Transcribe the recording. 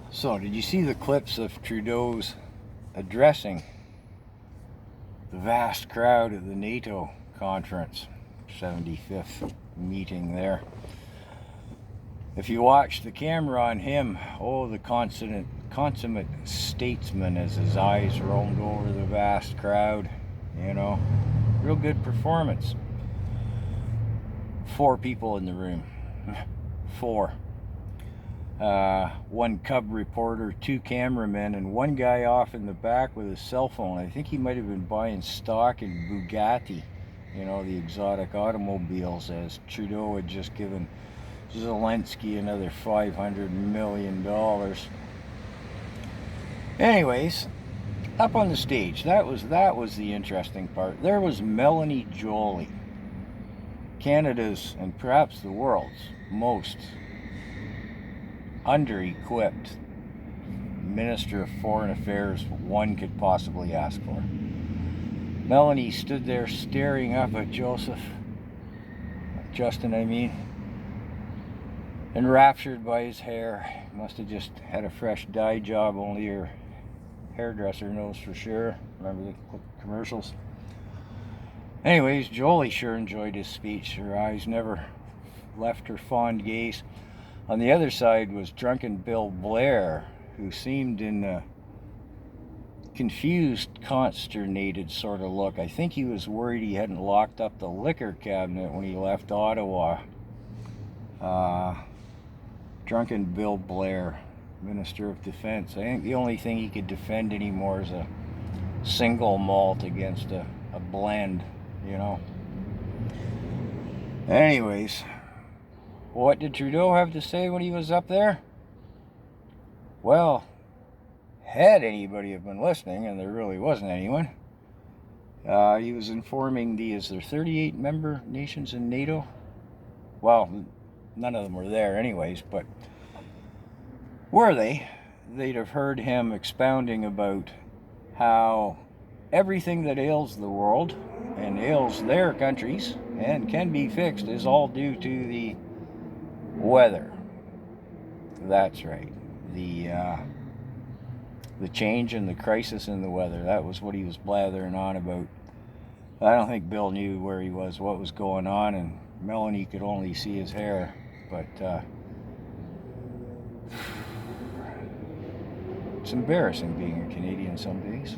So, did you see the clips of Trudeau's addressing the vast crowd at the NATO conference, 75th meeting there? If you watch the camera on him, oh, the consummate statesman as his eyes roamed over the vast crowd, you know, real good performance. 4 people in the room. 4. One cub reporter, 2 cameramen, and 1 guy off in the back with his cell phone. I think he might have been buying stock in Bugatti, you know, the exotic automobiles, as Trudeau had just given Zelensky another $500 million. Anyways, up on the stage, that was the interesting part. There was Melanie Joly, Canada's and perhaps the world's most under-equipped Minister of Foreign Affairs one could possibly ask for. Melanie stood there staring up at Justin, enraptured by his hair. Must have just had a fresh dye job, only her hairdresser knows for sure. Remember the commercials? Anyways, Jolie sure enjoyed his speech. Her eyes never left her fond gaze. On the other side was drunken Bill Blair, who seemed in a confused, consternated sort of look. I think he was worried he hadn't locked up the liquor cabinet when he left Ottawa. Drunken Bill Blair, Minister of Defense. I think the only thing he could defend anymore is a single malt against a blend, you know. Anyways, what did Trudeau have to say when he was up there? Well, had anybody have been listening, and there really wasn't anyone, he was informing is there 38 member nations in NATO? Well, none of them were there anyways, but were they? They'd have heard him expounding about how everything that ails the world and ails their countries and can be fixed is all due to the weather. That's right. The change and the crisis in the weather. That was what he was blathering on about. I don't think Bill knew where he was, what was going on, and Melanie could only see his hair. But it's embarrassing being a Canadian some days.